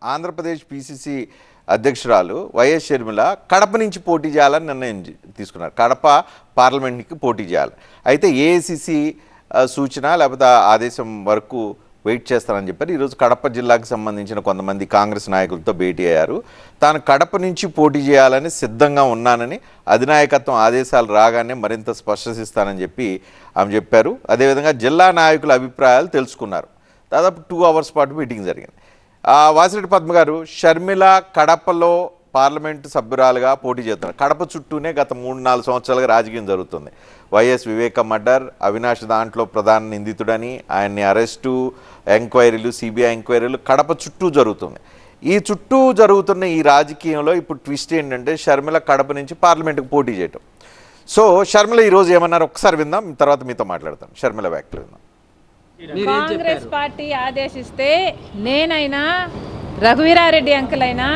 Andhra Pradesh PCC అధ్యక్షురాలు YS Sharmila Kadapa నుంచి పోటీ చేయాలని నిర్ణయం తీసుకున్నారు. కడప పార్లమెంట్కి పోటీ చేయాలి. అయితే ఏఐసిసి సూచన లేకపోతే ఆదేశం వరకు వెయిట్ చేస్తానని చెప్పారు. ఈరోజు కడప జిల్లాకు సంబంధించిన కొంతమంది కాంగ్రెస్ నాయకులతో భేటీ అయ్యారు. తాను కడప నుంచి పోటీ చేయాలని సిద్ధంగా ఉన్నానని, అధినాయకత్వం ఆదేశాలు రాగానే మరింత స్పష్టసిస్తానని చెప్పి ఆమె చెప్పారు. అదేవిధంగా జిల్లా నాయకుల అభిప్రాయాలు తెలుసుకున్నారు. దాదాపు 2 hours పాటు మీటింగ్ జరిగింది. వాసిరెడ్డి పద్మ గారు, షర్మిల కడపలో పార్లమెంటు సభ్యురాలుగా పోటీ చేస్తున్నారు. కడప చుట్టూనే గత 3-4 సంవత్సరాలుగా రాజకీయం జరుగుతుంది. వైఎస్ వివేక మర్డర్, అవినాష్ దాంట్లో ప్రధాన నిందితుడని, ఆయన్ని అరెస్టు, ఎంక్వైరీలు, సిబిఐ ఎంక్వైరీలు కడప చుట్టూ జరుగుతుంది. ఈ చుట్టూ జరుగుతున్న ఈ రాజకీయంలో ఇప్పుడు ట్విస్ట్ ఏంటంటే షర్మిల కడప నుంచి పార్లమెంటుకు పోటీ చేయటం. సో షర్మిల ఈరోజు ఏమన్నారు ఒకసారి విందాం, తర్వాత మీతో మాట్లాడతాం. షర్మిల వ్యాఖ్యలు విందాం. కాంగ్రెస్ పార్టీ ఆదేశిస్తే నేనైనా, రఘువీరారెడ్డి అంకుల్ అయినా,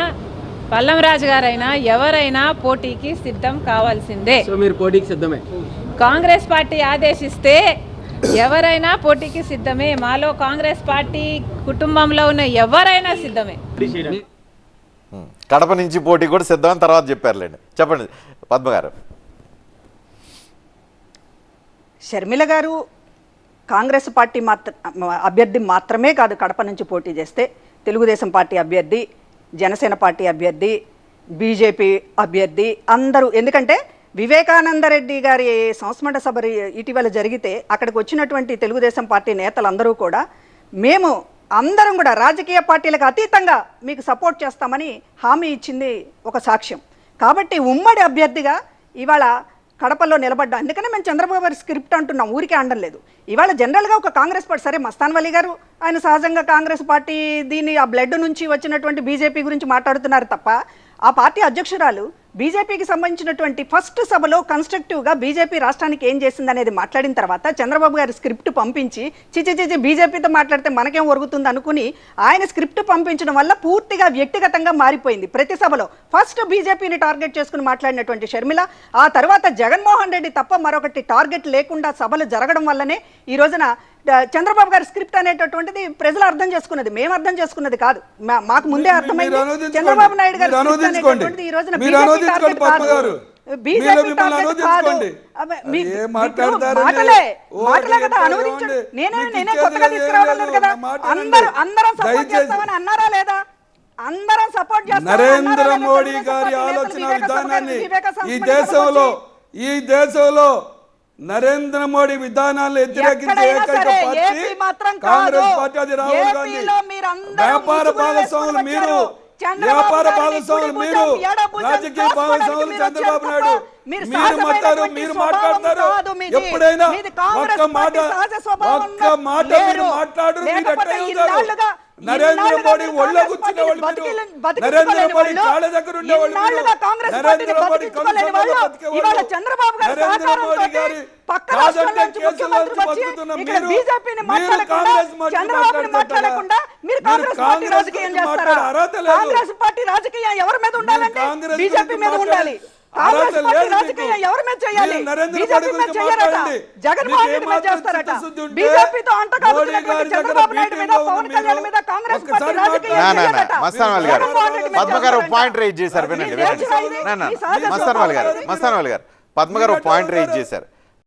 పల్లంరాజు గారైనా ఎవరైనా పోటీకి సిద్ధం కావాల్సిందే. సో మీరు పోటీకి సిద్ధమే? కాంగ్రెస్ పార్టీ ఆదేశిస్తే ఎవరైనా పోటీకి సిద్ధమే. మాలో కాంగ్రెస్ పార్టీ కుటుంబంలో ఉన్న ఎవరైనా సిద్ధమే. కడప నుంచి పోటీ కూడా సిద్ధమని తర్వాత చెప్పారులేండి. చెప్పండి పద్మ గారు. షర్మిల గారు కాంగ్రెస్ పార్టీ అభ్యర్థి మాత్రమే కాదు, కడప నుంచి పోటీ చేస్తే తెలుగుదేశం పార్టీ అభ్యర్థి, జనసేన పార్టీ అభ్యర్థి, బీజేపీ అభ్యర్థి అందరూ. ఎందుకంటే వివేకానందరెడ్డి గారి సంస్మరణ సభ ఇటీవల జరిగితే అక్కడికి వచ్చినటువంటి తెలుగుదేశం పార్టీ నేతలందరూ కూడా మేము అందరం కూడా రాజకీయ పార్టీలకు అతీతంగా మీకు సపోర్ట్ చేస్తామని హామీ ఇచ్చింది ఒక సాక్ష్యం. కాబట్టి ఉమ్మడి అభ్యర్థిగా ఇవాళ కడపలో నిలబడ్డా. అందుకనే మేము చంద్రబాబు గారి స్క్రిప్ట్ అంటున్నాం, ఊరికే అనడం లేదు. ఇవాళ జనరల్గా ఒక కాంగ్రెస్ పార్టీ, సరే మస్తాన్ వలీ గారు ఆయన సహజంగా కాంగ్రెస్ పార్టీ దీన్ని ఆ బ్లడ్ నుంచి వచ్చినటువంటి బీజేపీ గురించి మాట్లాడుతున్నారు తప్ప, ఆ పార్టీ అధ్యక్షురాలు బీజేపీకి సంబంధించినటువంటి ఫస్ట్ సభలో కన్స్ట్రక్టివ్గా బీజేపీ రాష్ట్రానికి ఏం చేసింది అనేది మాట్లాడిన తర్వాత చంద్రబాబు గారి స్క్రిప్ట్ పంపించి చిచి బీజేపీతో మాట్లాడితే మనకేం ఒరుగుతుంది అనుకుని ఆయన స్క్రిప్ట్ పంపించడం వల్ల పూర్తిగా వ్యక్తిగతంగా మారిపోయింది. ప్రతి సభలో ఫస్ట్ బీజేపీని టార్గెట్ చేసుకుని మాట్లాడినటువంటి షర్మిల ఆ తర్వాత జగన్మోహన్ రెడ్డి తప్ప మరొకటి టార్గెట్ లేకుండా సభలు జరగడం వల్లనే ఈ రోజున చంద్రబాబు గారి స్క్రిప్ట్ అనేటటువంటిది ప్రజలు అర్థం చేసుకున్నది, మేము అర్థం చేసుకున్నది కాదు. మాకు ముందే అర్థమైంది చంద్రబాబు నాయుడు గారి స్క్రిప్ట్ అనేటటువంటిది ఈ రోజున బీజేపీ టార్గెట్ కాదు, బీజేపీ టార్గెట్ కాదు. మాటలే కదా అనువదించండి. నేనే కొత్తగా తీసుకురావడం కదా. అందరం సపోర్ట్ చేస్తామని అన్నారా లేదా? అందరం సపోర్ట్ చేస్తాం. నరేంద్ర మోడీ గారి ఆలోచన విధానాన్ని ఈ దేశంలో నరేంద్ర మోడీ విధానాలు వ్యతిరేకించే ఏకైక పార్టీ కాంగ్రెస్ పార్టీ. అది రాహుల్ గాంధీ. వ్యాపార భాగస్వాములు మీరు, వ్యాపార భాగస్వాములు మీరు, రాజకీయ భాగస్వాములు చంద్రబాబు నాయుడు. మీరు మాట్లాడతారు. ఎప్పుడైనా ఒక్క మాట మీరు మాట్లాడరు. మీరు ఎట్లా అవుతారు? నరేంద్ర మోడీ ఒళ్ళ కూర్చున్న వాళ్ళు, నరేంద్ర మోడీ కాళ్ళ దగ్గర ఉండేవాళ్ళు, నరేంద్ర మోడీ నరేంద్ర మోడీ గారి కాదంటే కేసులను బతుకుతున్న మీరు కాంగ్రెస్ మాట్లాడకుండా అర్హత లేదు. ఎవరి మీద ఉండాలంటే బీజేపీ మీద ఉండాలి. ఎవరి మీద చేయాలి? బీజేపీ మీద చేయాలట, జగన్మోహన్ రెడ్డి మీద చేస్తారట. బీజేపీతో చంద్రబాబు నాయుడు మీద, పవన్ కళ్యాణ్ మీద కాంగ్రెస్ పార్టీ రాజకీయం మస్తాన్ వలీ గారు, పద్మ గారు పాయింట్ రైజ్ చేశారు. వినండి. మస్తాన్ వలీ గారు పద్మ గారు పాయింట్ రైజ్ చేశారు.